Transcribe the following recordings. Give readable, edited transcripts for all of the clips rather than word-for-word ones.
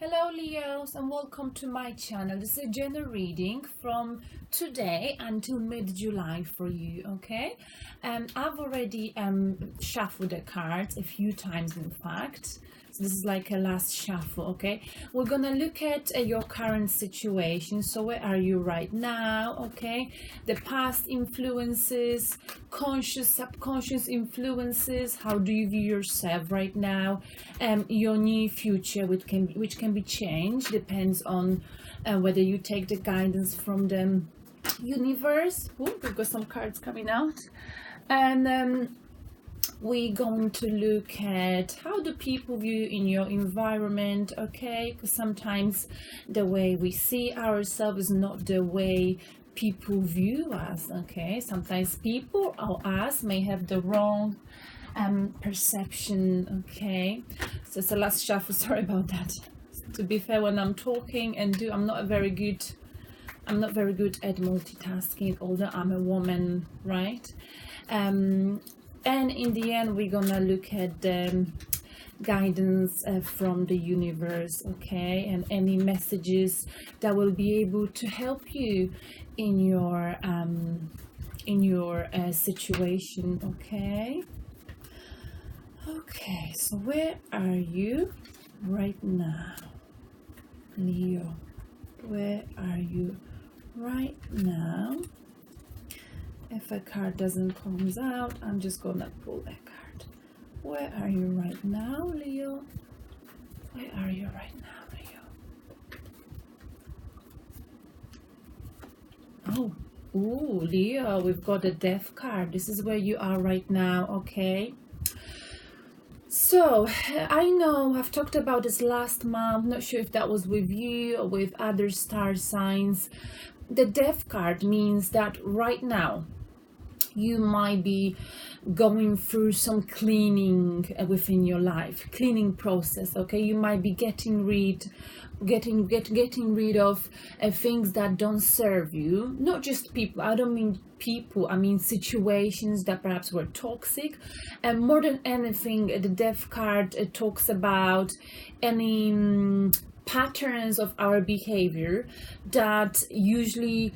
Hello Leos and welcome to my channel. This is a general reading from today until mid-July for you, okay? I've already shuffled the cards a few times, in fact. So this is like a last shuffle, okay? We're gonna look at your current situation. So where are you right now, okay? The past influences, conscious, subconscious influences. How do you view yourself right now? Your new future, which can be changed, depends on whether you take the guidance from the universe. Ooh, we've got some cards coming out. And we're going to look at how do people view in your environment, okay? Because sometimes the way we see ourselves is not the way people view us, okay? Sometimes people or us may have the wrong perception, okay? So it's a last shuffle. Sorry about that. To be fair, when I'm talking and I'm not very good at multitasking, although I'm a woman, right? And in the end, we're gonna look at the guidance from the universe, okay, and any messages that will be able to help you in your situation, okay. Okay, so where are you right now, Leo? Where are you right now? If a card doesn't come out, I'm just gonna pull a card. Where are you right now, Leo? Where are you right now, Leo? Oh, ooh, Leo, we've got a Death card. This is where you are right now, okay? So, I know I've talked about this last month. Not sure if that was with you or with other star signs. The Death card means that right now, you might be going through some cleaning within your life, cleaning process, okay? You might be getting rid of things that don't serve you. Not just people, I don't mean people, I mean situations that perhaps were toxic. And more than anything, the Death card talks about any patterns of our behavior that usually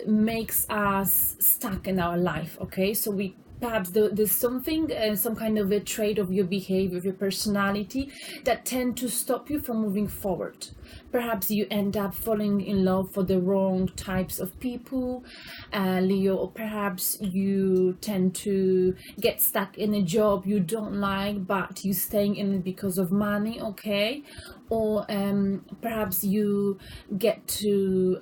makes us stuck in our life, okay? So we perhaps there's something, some kind of a trait of your behavior, of your personality that tend to stop you from moving forward. Perhaps you end up falling in love for the wrong types of people, Leo, or perhaps you tend to get stuck in a job you don't like, but you're staying in it because of money, okay? Or perhaps you get to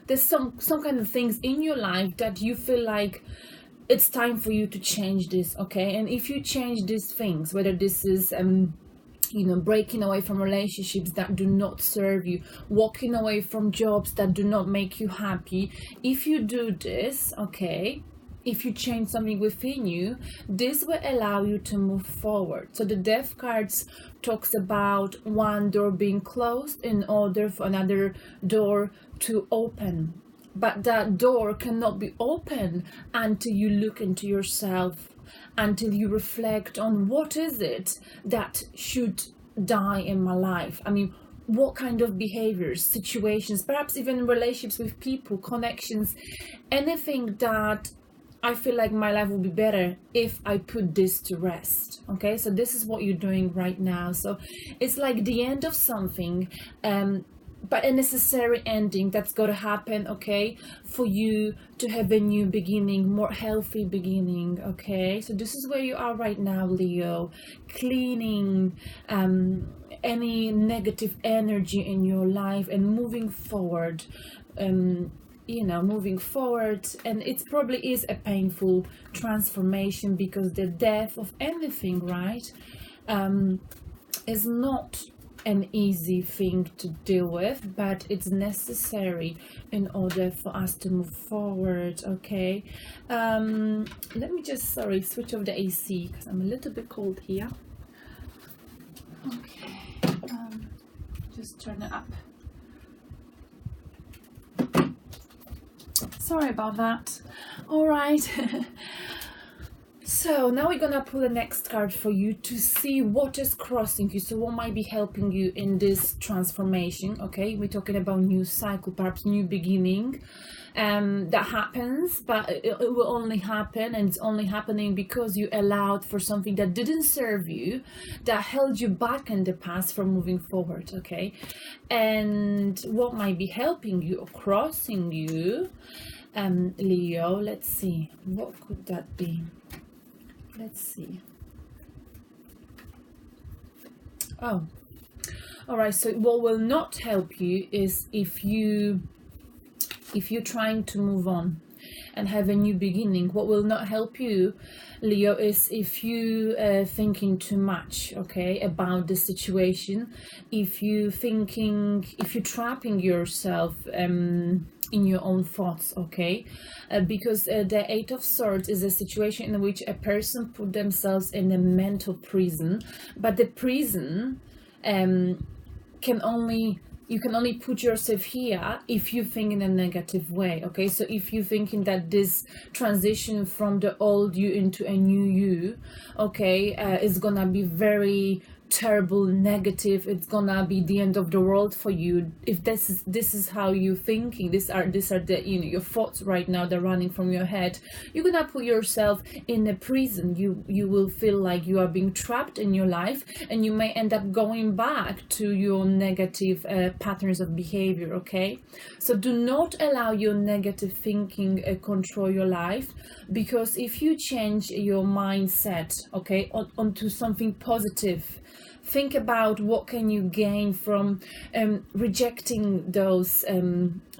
there's some kind of things in your life that you feel like it's time for you to change this, okay? And if you change these things, whether this is breaking away from relationships that do not serve you, walking away from jobs that do not make you happy, if you do this, okay, if you change something within you, this will allow you to move forward. So the Death cards talks about one door being closed in order for another door to open. But that door cannot be open until you look into yourself, until you reflect on what is it that should die in my life. I mean, what kind of behaviors, situations, perhaps even relationships with people, connections, anything that I feel like my life will be better if I put this to rest, okay? So this is what you're doing right now. So it's like the end of something, but a necessary ending that's got to happen, okay, for you to have a new beginning, more healthy beginning, okay? So this is where you are right now, Leo, cleaning any negative energy in your life and moving forward, moving forward. And it probably is a painful transformation because the death of anything, right, is not an easy thing to deal with, but it's necessary in order for us to move forward, okay? Let me just switch off the AC because I'm a little bit cold here. Okay, just turn it up. Sorry about that. All right. So now we're gonna pull the next card for you to see what is crossing you, so what might be helping you in this transformation. Okay, we're talking about new cycle, perhaps new beginning that happens, but it will only happen, and it's only happening because you allowed for something that didn't serve you, that held you back in the past from moving forward. Okay, and what might be helping you or crossing you, Leo, let's see, what could that be? Let's see. Oh, all right. So what will not help you is if you're trying to move on and have a new beginning. What will not help you, Leo, is if you thinking too much, okay, about the situation. If you're trapping yourself in your own thoughts, okay, because the Eight of Swords is a situation in which a person put themselves in a mental prison, but the prison you can only put yourself here if you think in a negative way. Okay, so if you're thinking that this transition from the old you into a new you, okay, is gonna be very terrible, negative, it's gonna be the end of the world for you, if this is how you're thinking, these are the your thoughts right now, they're running from your head, you're gonna put yourself in a prison. You will feel like you are being trapped in your life, and you may end up going back to your negative patterns of behavior. Okay, so do not allow your negative thinking control your life, because if you change your mindset, okay, onto something positive, think about what can you gain from rejecting those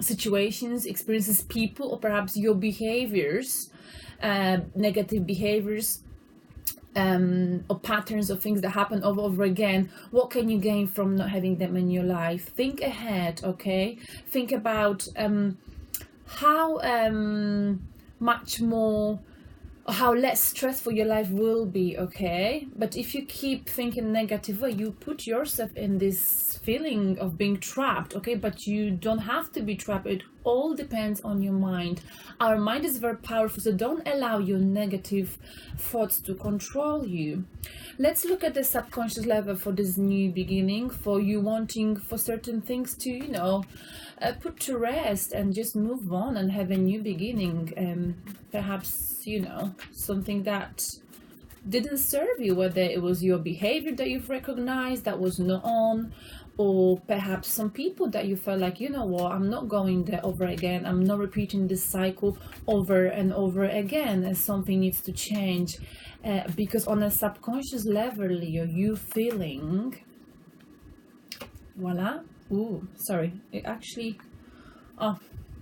situations, experiences, people, or perhaps your behaviors, negative behaviors, or patterns of things that happen over again. What can you gain from not having them in your life? Think ahead, okay? Think about how much more, how less stressful your life will be, okay? But if you keep thinking negative way, you put yourself in this feeling of being trapped, okay? But you don't have to be trapped. It all depends on your mind. Our mind is very powerful, so don't allow your negative thoughts to control you. Let's look at the subconscious level for this new beginning, for you wanting for certain things to, put to rest and just move on and have a new beginning. Perhaps, something that didn't serve you, whether it was your behavior that you've recognized that was not on, or perhaps some people that you felt like, I'm not going there over again, I'm not repeating this cycle over and over again, and something needs to change. Because on a subconscious level, Leo, you feeling, voila. Sorry,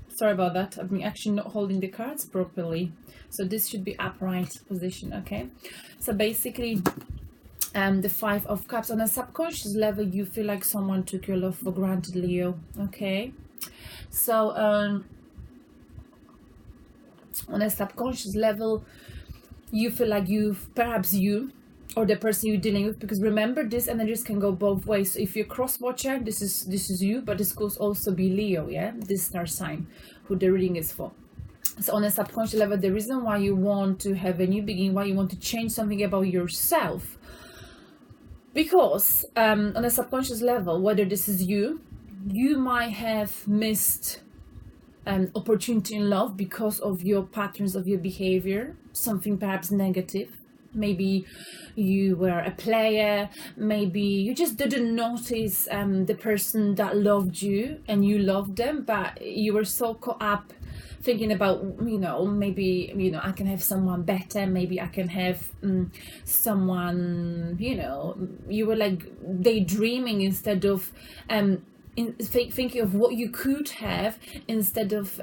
sorry about that. I've been actually not holding the cards properly, so this should be upright position. Okay, so basically the Five of Cups, on a subconscious level, you feel like someone took your love for granted, Leo. Okay, so on a subconscious level, you feel like perhaps you or the person you're dealing with, because remember, these energies can go both ways. So if you're cross watcher, this is you, but this could also be Leo, yeah, this star sign who the reading is for. So on a subconscious level, the reason why you want to have a new beginning, why you want to change something about yourself, because on a subconscious level, whether this is you might have missed an opportunity in love because of your patterns of your behavior, something perhaps negative. Maybe you were a player, maybe you just didn't notice the person that loved you and you loved them, but you were so caught up thinking about, maybe, I can have someone better, maybe I can have someone, you were like daydreaming instead of thinking of what you could have, instead of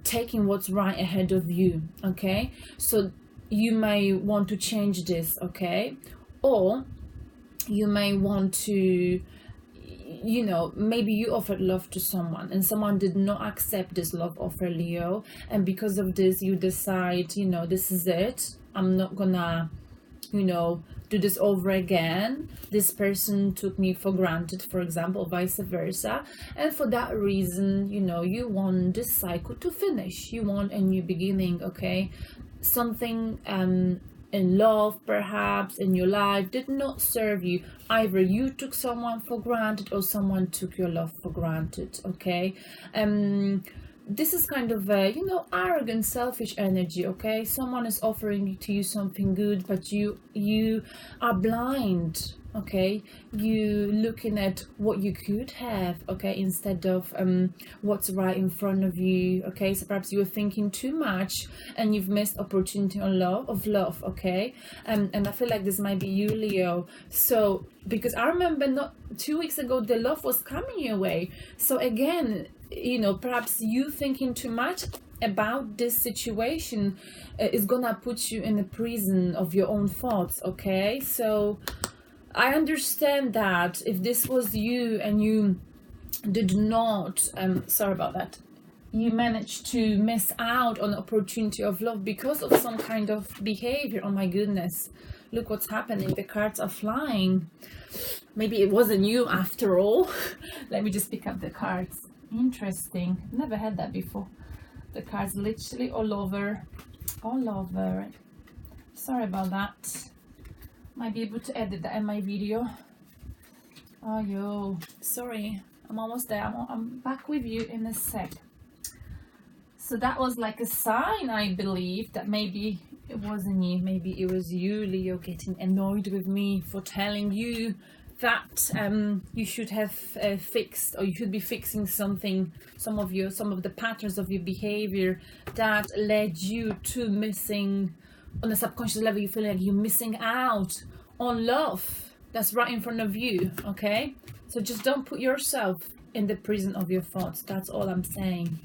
taking what's right ahead of you. Okay, so you may want to change this, okay? Or you may want to, maybe you offered love to someone and someone did not accept this love offer, Leo, and because of this you decide, this is it, I'm not gonna, do this over again. This person took me for granted, for example, vice versa, and for that reason, you want this cycle to finish, you want a new beginning. Okay, something in love, perhaps in your life, did not serve you. Either you took someone for granted or someone took your love for granted. Okay, this is kind of a, arrogant, selfish energy. Okay, someone is offering to you something good, but you are blind. Okay, you looking at what you could have, okay, instead of what's right in front of you. Okay, so perhaps you were thinking too much and you've missed opportunity of love. Okay, and I feel like this might be you, Leo. So because I remember not 2 weeks ago the love was coming your way. So again, perhaps you thinking too much about this situation is gonna put you in a prison of your own thoughts. Okay, so I understand that if this was you and you did not, sorry about that, you managed to miss out on the opportunity of love because of some kind of behavior. Oh my goodness, look what's happening. The cards are flying. Maybe it wasn't you after all. Let me just pick up the cards. Interesting. Never had that before. The cards literally all over. Sorry about that. Might be able to edit that in my video. Sorry, I'm almost there. I'm back with you in a sec. So that was like a sign, I believe, that maybe it wasn't you. Maybe it was you, Leo, getting annoyed with me for telling you that you should have fixed, or you should be fixing something, some of the patterns of your behavior that led you to missing. On a subconscious level, you feel like you're missing out on love that's right in front of you. Okay, so just don't put yourself in the prison of your thoughts. That's all I'm saying.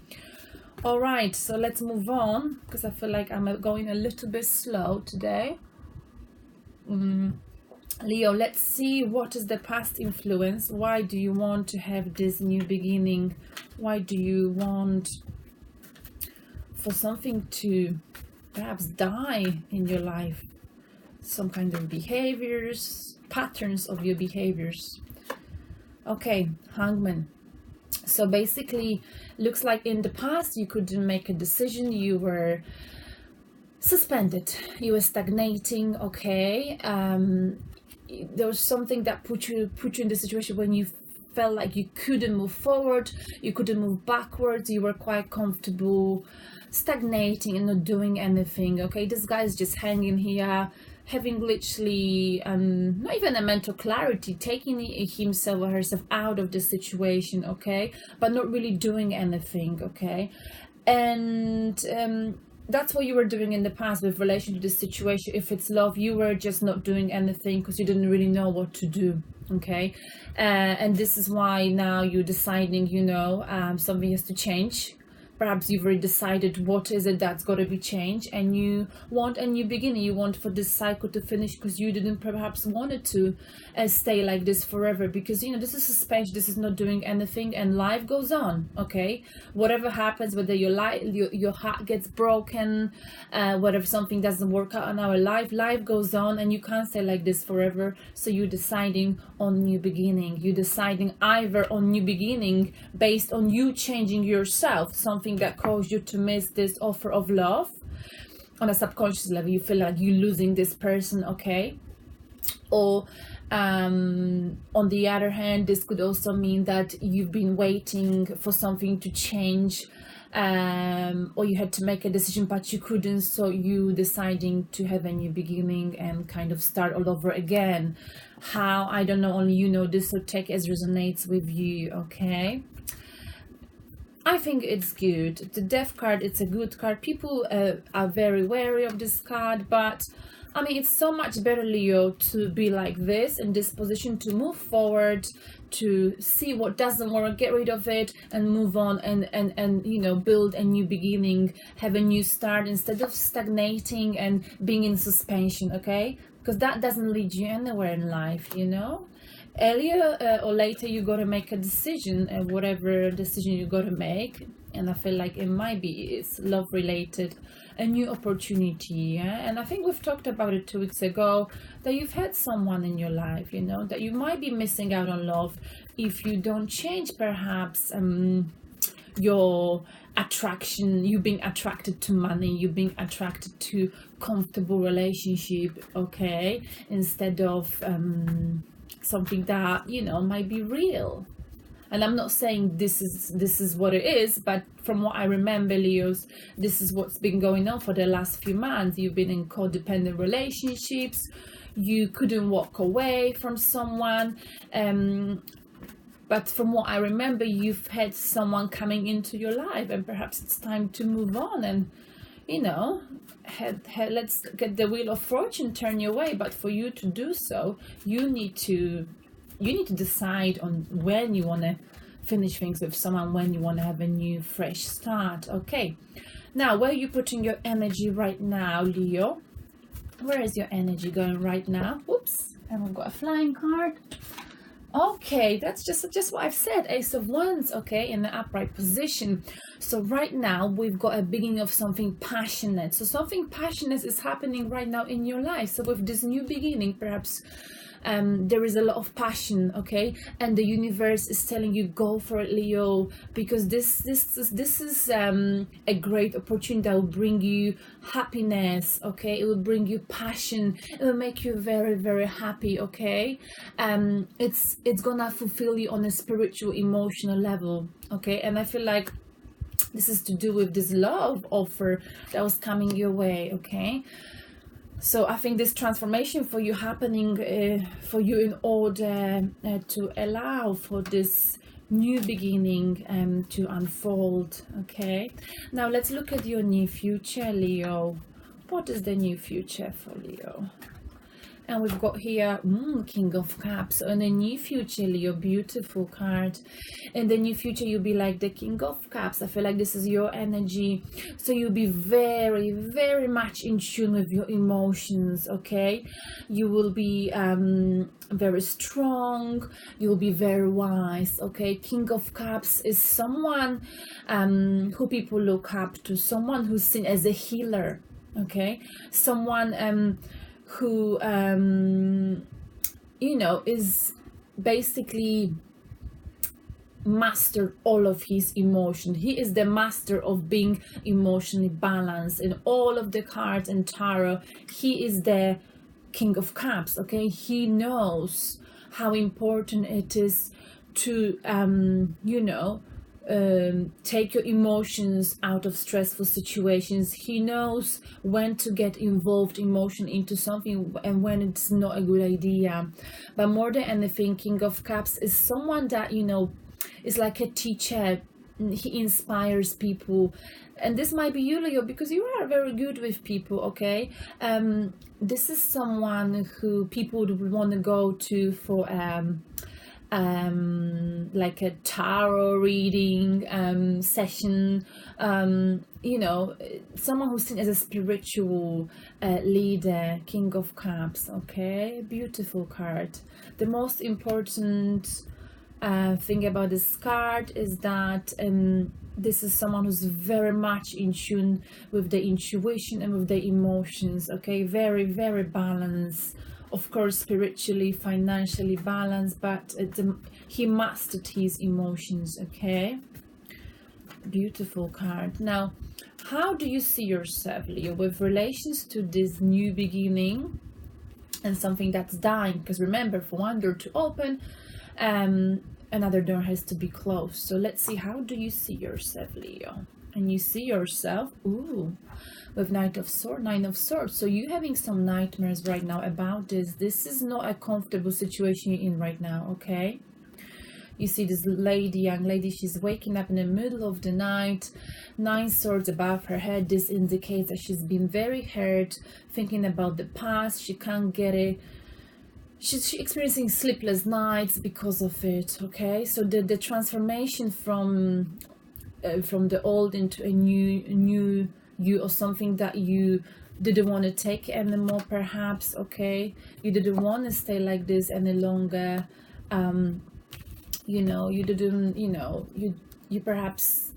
All right, so let's move on, because I feel like I'm going a little bit slow today. Leo, let's see, what is the past influence? Why do you want to have this new beginning? Why do you want for something to perhaps die in your life? Some kind of behaviors, patterns of your behaviors. Okay, Hangman. So basically, looks like in the past you couldn't make a decision. You were suspended. You were stagnating. Okay, there was something that put you in the situation when you felt like you couldn't move forward, you couldn't move backwards. You were quite comfortable stagnating and not doing anything. Okay, this guy is just hanging here, having literally not even a mental clarity, taking himself or herself out of the situation. Okay, but not really doing anything. Okay, and that's what you were doing in the past with relation to this situation. If it's love, you were just not doing anything because you didn't really know what to do. Okay, and this is why now you're deciding, something has to change. Perhaps you've already decided what is it that's got to be changed, and you want a new beginning. You want for this cycle to finish because you didn't perhaps want it to stay like this forever, because this is suspension, this is not doing anything, and life goes on. Okay, whatever happens, whether your heart gets broken, whatever something doesn't work out in our life goes on, and you can't stay like this forever. So you're deciding on new beginning. You're deciding either on new beginning based on you changing yourself, something that caused you to miss this offer of love. On a subconscious level, you feel like you're losing this person. Okay, or on the other hand, this could also mean that you've been waiting for something to change, or you had to make a decision but you couldn't, so you deciding to have a new beginning and kind of start all over again. How, I don't know, only you know this, so take as resonates with you. Okay, I think it's good. The Death card, it's a good card. People are very wary of this card, but I mean, it's so much better, Leo, to be like this, in this position, to move forward, to see what doesn't work, get rid of it, and move on, and build a new beginning, have a new start, instead of stagnating and being in suspension. Okay, because that doesn't lead you anywhere in life. Earlier or later you got to make a decision, whatever decision you got to make, and I feel like it might be, it's love related, a new opportunity. And I think we've talked about it 2 weeks ago, that you've had someone in your life, that you might be missing out on love if you don't change perhaps your attraction, you being attracted to money, you being attracted to comfortable relationship, okay, instead of something that, you know, might be real. And I'm not saying this is what it is, but from what I remember, Leos, this is what's been going on for the last few months. You've been in codependent relationships. You couldn't walk away from someone. But from what I remember, you've had someone coming into your life, and perhaps it's time to move on and, you know, let's get the wheel of fortune turn your way. But for you to do so, you need to decide on when you want to finish things with someone, when you want to have a new fresh start. Okay, now where are you putting your energy right now, Leo? Where is your energy going right now? Whoops, and we've got a flying card. Okay, that's just what I've said. Ace of Wands, okay, in the upright position. So right now we've got a beginning of something passionate. So something passionate is happening right now in your life. So with this new beginning, perhaps there is a lot of passion, okay, and the universe is telling you go for it, Leo, because this is a great opportunity that will bring you happiness, okay. It will bring you passion. It will make you very, very happy, okay. It's gonna fulfill you on a spiritual, emotional level, okay. And I feel like this is to do with this love offer that was coming your way, okay. So I think this transformation for you happening for you in order to allow for this new beginning to unfold, okay. Now let's look at your new future, Leo. What is the new future for Leo? And we've got here King of Cups. So in the new future, Leo, beautiful card. In the new future, you'll be like the King of Cups. I feel like this is your energy. So you'll be very, very much in tune with your emotions, okay? You will be very strong. You'll be very wise, okay? King of Cups is someone who people look up to, someone who's seen as a healer, okay? Someone who you know, is basically mastered all of his emotion. He is the master of being emotionally balanced. In all of the cards and tarot, he is the King of Cups, okay. He knows how important it is to you know, take your emotions out of stressful situations. He knows when to get involved emotionally into something and when it's not a good idea. But more than anything, King of Cups is someone that, you know, is like a teacher. He inspires people, and this might be you, Leo, because you are very good with people, okay. This is someone who people would want to go to for like a tarot reading session, you know, someone who's seen as a spiritual leader. King of Cups, okay, beautiful card. The most important thing about this card is that this is someone who's very much in tune with the intuition and with the emotions, okay. Very, very balanced. Of course, spiritually, financially balanced, but he mastered his emotions, okay. Beautiful card. Now, how do you see yourself, Leo, with relations to this new beginning and something that's dying? Because remember, for one door to open, another door has to be closed. So let's see, how do you see yourself, Leo? And you see yourself, ooh, with Knight of Swords, Nine of Swords. So you're having some nightmares right now about this. This is not a comfortable situation you're in right now, okay? You see this lady, young lady, she's waking up in the middle of the night, 9 swords above her head. This indicates that she's been very hurt, thinking about the past. She can't get it. She's experiencing sleepless nights because of it, okay? So the transformation from the old into a new you, or something that you didn't want to take anymore, perhaps, okay. You didn't want to stay like this any longer. You know, you didn't, you know, you perhaps,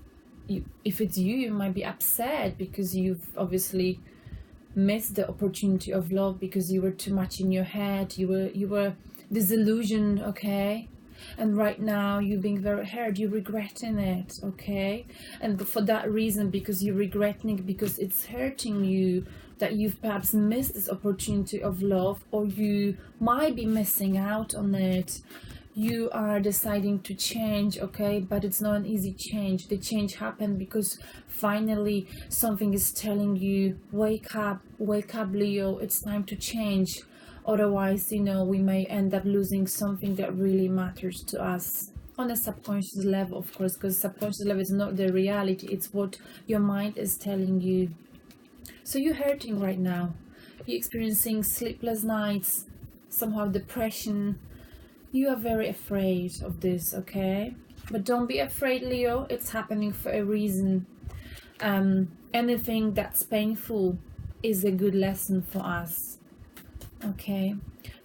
if it's you, you might be upset because you've obviously missed the opportunity of love because you were too much in your head. You were disillusioned, okay. and right now you're being very hurt, you're regretting it, okay? And for that reason, because you're regretting it, because it's hurting you, that you've perhaps missed this opportunity of love, or you might be missing out on it, you are deciding to change, okay? But it's not an easy change. The change happened because finally something is telling you, wake up, Leo, it's time to change. Otherwise, we may end up losing something that really matters to us on a subconscious level, of course, because subconscious level is not the reality, it's what your mind is telling you. So you're hurting right now, you're experiencing sleepless nights, somehow depression. You are very afraid of this, okay? But don't be afraid, Leo. It's happening for a reason. Anything that's painful is a good lesson for us, okay?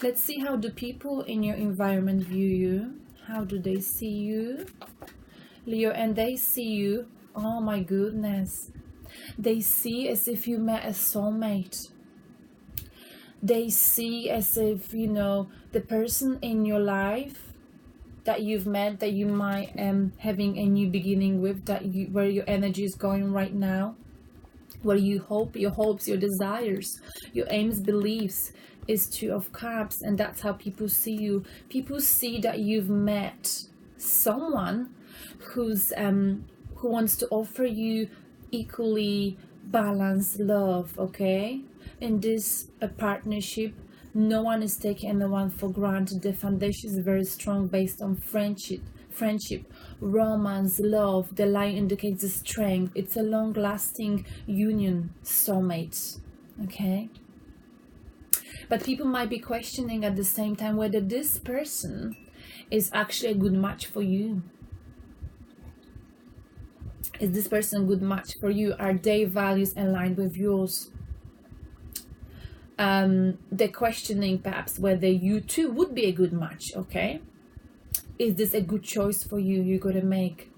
Let's see, how do people in your environment view you? How do they see you, Leo? And they see you, oh my goodness, they see as if you met a soulmate. They see as if, the person in your life that you've met, that you might having a new beginning with, where your energy is going right now, where your hopes, your desires, your aims, beliefs is Two of Cups, and that's how people see you. People see that you've met someone who wants to offer you equally balanced love, okay? In this partnership, no one is taking anyone for granted. The foundation is very strong, based on friendship, romance, love. The line indicates the strength. It's a long-lasting union, soulmates, okay? But people might be questioning at the same time whether this person is actually a good match for you. Is this person a good match for you? Are their values aligned with yours? They're questioning perhaps whether you too would be a good match, okay? Is this a good choice for you? You're gonna make.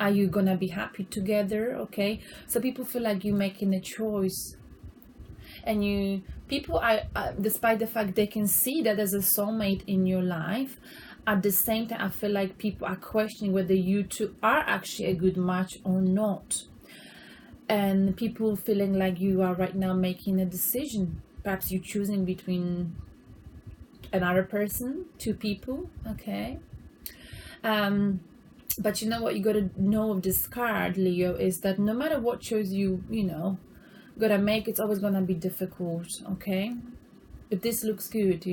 Are you gonna be happy together, okay? So people feel like you're making a choice, and people are, despite the fact they can see that there's a soulmate in your life, at the same time I feel like people are questioning whether you two are actually a good match or not. And people feeling like you are right now making a decision. Perhaps you're choosing between another person, two people, okay? But you know what you got to know of this card, Leo, is that no matter what choice you gotta make, it's always gonna be difficult, okay? But this looks good,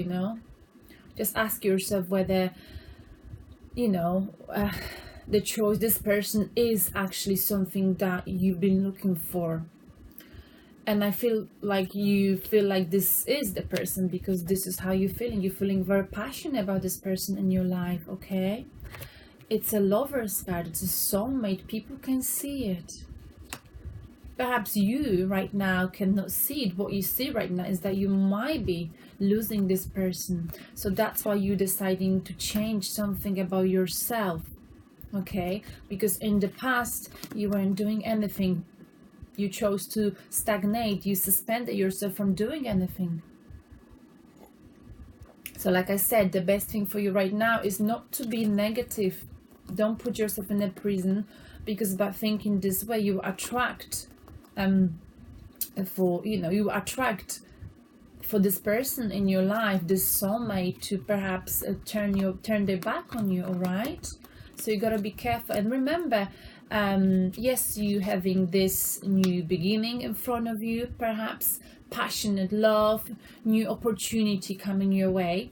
just ask yourself whether the choice, this person, is actually something that you've been looking for. And I feel like you feel like this is the person, because this is how you're feeling. You're feeling very passionate about this person in your life, okay? It's a lover's card. It's a soulmate. People can see it. Perhaps you right now cannot see it. What you see right now is that you might be losing this person. So that's why you're deciding to change something about yourself, okay? Because in the past, you weren't doing anything. You chose to stagnate. You suspended yourself from doing anything. So like I said, the best thing for you right now is not to be negative. Don't put yourself in a prison, because by thinking this way, you attract you attract for this person in your life, this soulmate, to perhaps turn their back on you, all right? So you gotta be careful. And remember, yes, you having this new beginning in front of you, perhaps passionate love, new opportunity coming your way.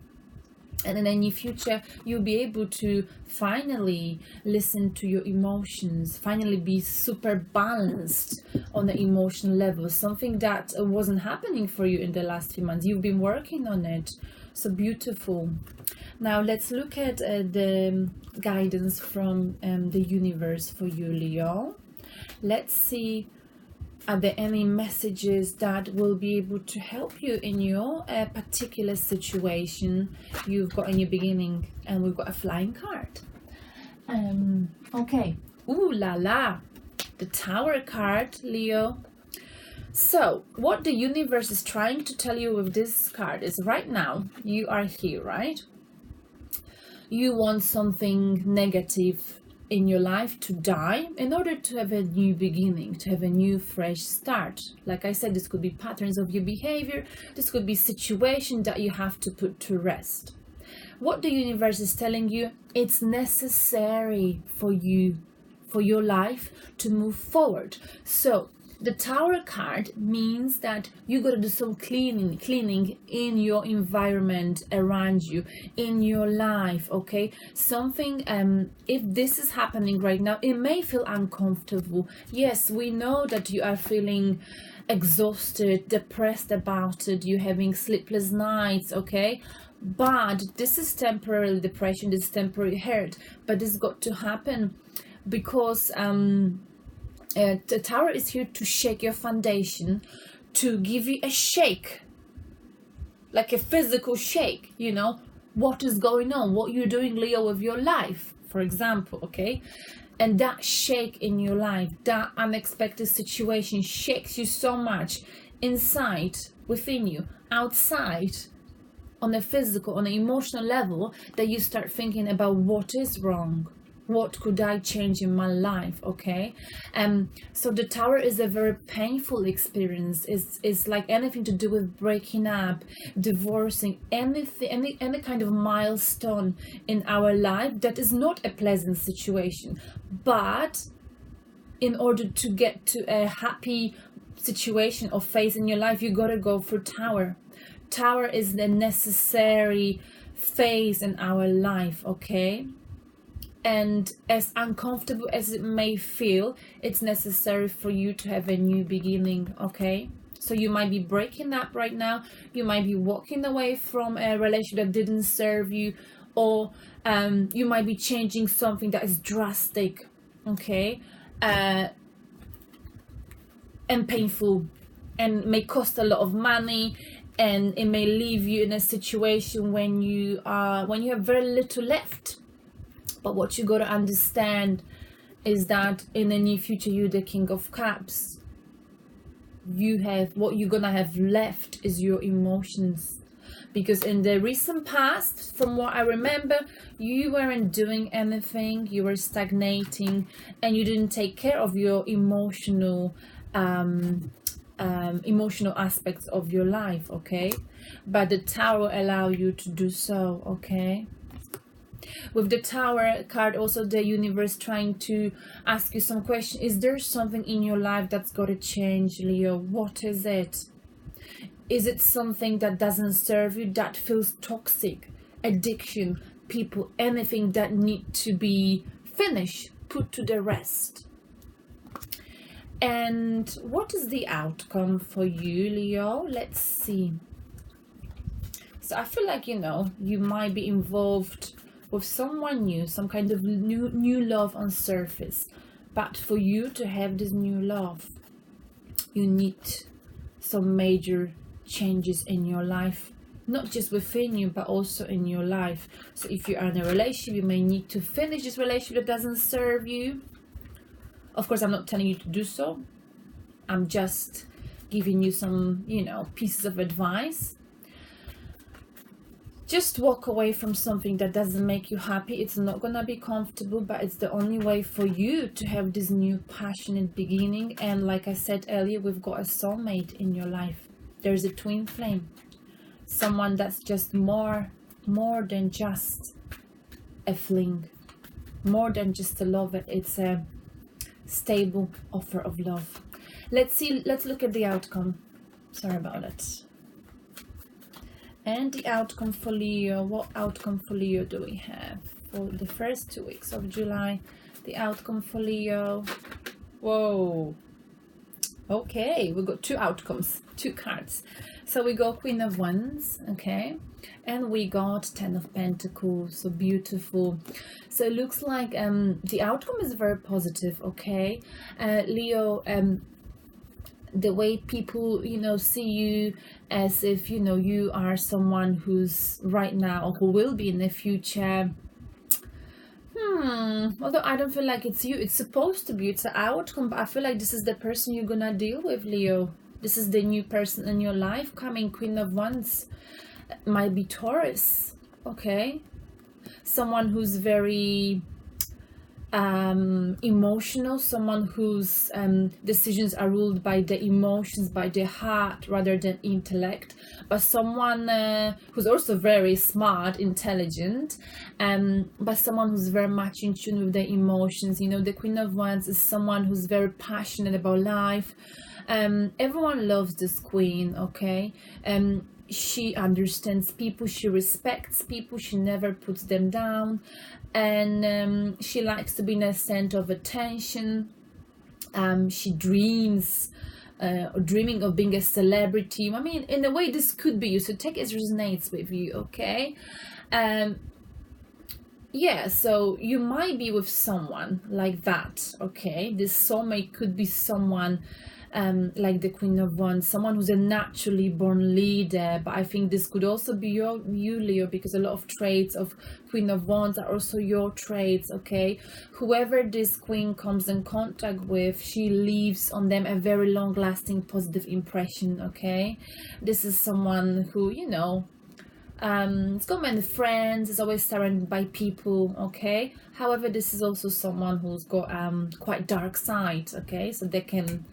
And in the near future, you'll be able to finally listen to your emotions, finally be super balanced on the emotional level, something that wasn't happening for you in the last few months. You've been working on it. So beautiful. Now let's look at the guidance from the universe for you, Leo. Let's see, are there any messages that will be able to help you in your particular situation you've got in your beginning? And we've got a flying card. Okay. Ooh la la. The Tower card, Leo. So what the universe is trying to tell you with this card is, right now you are here, right? you want something negative in your life to die in order to have a new beginning, to have a new fresh start. Like I said, this could be patterns of your behavior, this could be situation that you have to put to rest. What the universe is telling you, it's necessary for you, for your life to move forward. So the Tower card means that you got to do some cleaning in your environment around you, in your life, okay? Something, if this is happening right now, it may feel uncomfortable. Yes, we know that you are feeling exhausted, depressed about it, you're having sleepless nights, okay? But this is temporary depression, this is temporary hurt, but this got to happen because the Tower is here to shake your foundation, to give you a shake, like a physical shake, you know, what is going on, what you're doing, Leo, with your life, for example, okay? And that shake in your life, that unexpected situation shakes you so much inside, within you, outside, on a physical, on an emotional level, that you start thinking about what is wrong. What could I change in my life, okay? So the Tower is a very painful experience. It's like anything to do with breaking up, divorcing, anything, any kind of milestone in our life that is not a pleasant situation. But in order to get to a happy situation or phase in your life, you gotta go through Tower. Tower is the necessary phase in our life, okay? And as uncomfortable as it may feel, it's necessary for you to have a new beginning, okay? So you might be breaking up right now, you might be walking away from a relationship that didn't serve you, or you might be changing something that is drastic, okay? And painful, and may cost a lot of money, and it may leave you in a situation when you have very little left. But what you got to understand is that in the near future, you're the King of Cups. What you're gonna have left is your emotions, because in the recent past, from what I remember, you weren't doing anything, you were stagnating, and you didn't take care of your emotional aspects of your life, okay? But the Tower will allow you to do so, okay? With the Tower card, also the universe trying to ask you some question. Is there something in your life that's got to change, Leo? What is it? Is it something that doesn't serve you, that feels toxic? Addiction, people, anything that need to be finished, put to the rest. And what is the outcome for you, Leo? Let's see. So I feel like, you might be involved with someone new, some kind of new love on surface. But for you to have this new love, you need some major changes in your life, not just within you, but also in your life. So if you are in a relationship, you may need to finish this relationship that doesn't serve you. Of course, I'm not telling you to do so. I'm just giving you some, pieces of advice. Just walk away from something that doesn't make you happy. It's not gonna be comfortable, but it's the only way for you to have this new passionate beginning. And like I said earlier, we've got a soulmate in your life. There's a twin flame, someone that's just more than just a fling, more than just a lover. It's a stable offer of love. Let's look at the outcome. Sorry about it. And the outcome for Leo. What outcome for Leo do we have for the first 2 weeks of July? The outcome for Leo. Whoa. Okay, we got two outcomes, two cards. So we got Queen of Wands, okay, and we got Ten of Pentacles. So beautiful. So it looks like the outcome is very positive, okay, Leo. The way people see you, as if you are someone who's right now or who will be in the future. Although I don't feel like it's you, it's supposed to be, it's an outcome, but I feel like this is the person you're gonna deal with, Leo. This is the new person in your life coming. Queen of Wands might be Taurus, okay, someone who's very emotional, someone whose decisions are ruled by the emotions, by the heart rather than intellect, but someone who's also very smart, intelligent, but someone who's very much in tune with the emotions. You know, the Queen of Wands is someone who's very passionate about life. Everyone loves this queen, okay? She understands people, she respects people, she never puts them down, and she likes to be in a center of attention. She dreams, dreaming of being a celebrity. I mean, in a way, this could be you, so take it resonates with you, okay? Yeah, so you might be with someone like that, okay? This soulmate could be someone like the Queen of Wands, someone who's a naturally born leader. But I think this could also be you, Leo, because a lot of traits of Queen of Wands are also your traits, okay? Whoever this queen comes in contact with, she leaves on them a very long-lasting positive impression, okay? This is someone who, you know, it's got many friends, is always surrounded by people, okay? However, this is also someone who's got quite dark side, okay? So they can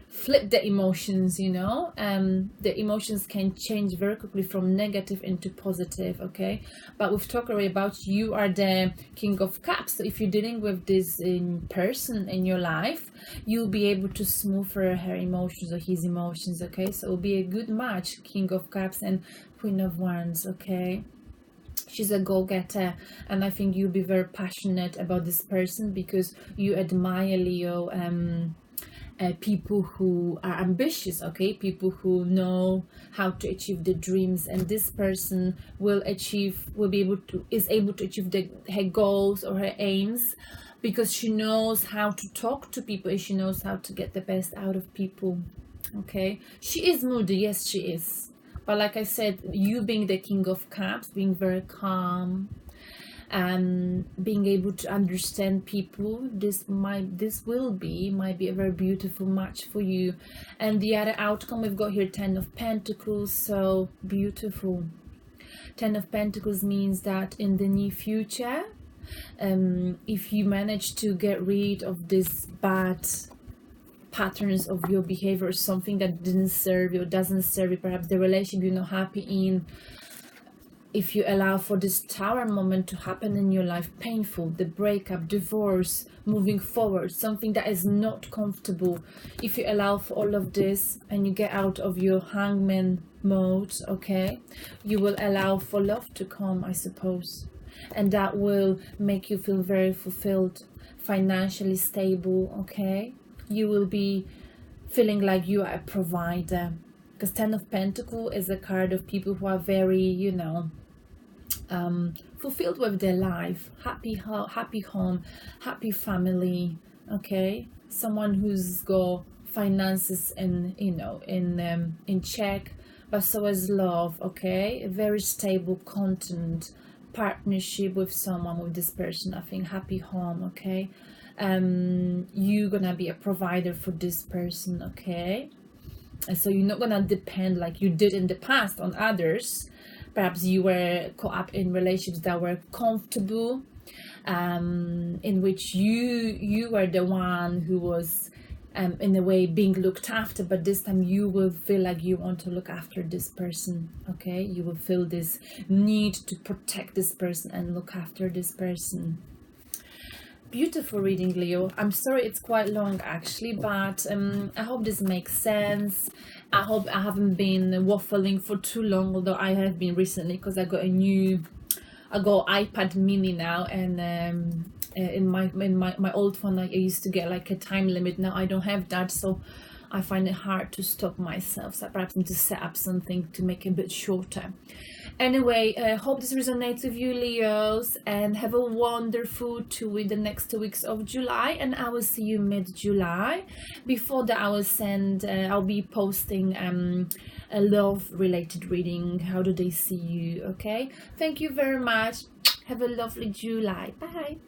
flip the emotions, you know. The emotions can change very quickly from negative into positive, okay? But we've talked already about you are the King of Cups, so if you're dealing with this in person in your life, you'll be able to smooth her emotions or his emotions, okay? So it'll be a good match, King of Cups and Queen of Wands, okay? She's a go-getter, and I think you'll be very passionate about this person because you admire, Leo, people who are ambitious, okay? People who know how to achieve the dreams, and this person is able to achieve her goals or her aims because she knows how to talk to people and she knows how to get the best out of people, okay? She is moody, yes, she is. But like I said, you being the King of Cups, being very calm, being able to understand people, might be a very beautiful match for you. And the other outcome, we've got here Ten of Pentacles, so beautiful. Ten of Pentacles means that in the near future, if you manage to get rid of this bad patterns of your behavior or something that didn't serve you or doesn't serve you, perhaps the relationship you're not happy in, if you allow for this Tower moment to happen in your life, painful, the breakup, divorce, moving forward, something that is not comfortable, if you allow for all of this and you get out of your hangman mode, okay, you will allow for love to come, I suppose, and that will make you feel very fulfilled, financially stable, okay? You will be feeling like you are a provider, because Ten of Pentacles is a card of people who are very, you know, fulfilled with their life, happy home, happy family, okay? Someone who's got finances and, you know, in check, but so is love, okay? A very stable content partnership with someone, with this person, I think happy home, okay? You're gonna be a provider for this person, okay? And so you're not gonna depend like you did in the past on others. Perhaps you were caught up in relationships that were comfortable, in which you were the one who was in a way being looked after, but this time you will feel like you want to look after this person, okay? You will feel this need to protect this person and look after this person. Beautiful reading, Leo. I'm sorry it's quite long actually, but I hope this makes sense. I hope I haven't been waffling for too long, although I have been recently because I got iPad mini now, and in my old phone I used to get like a time limit. Now I don't have that, so I find it hard to stop myself, so I perhaps need to set up something to make it a bit shorter. Anyway, I hope this resonates with you, Leos, and have a wonderful the next 2 weeks of July, and I will see you mid-July. Before that, I'll be posting a love-related reading. How do they see you? Okay, thank you very much. Have a lovely July. Bye.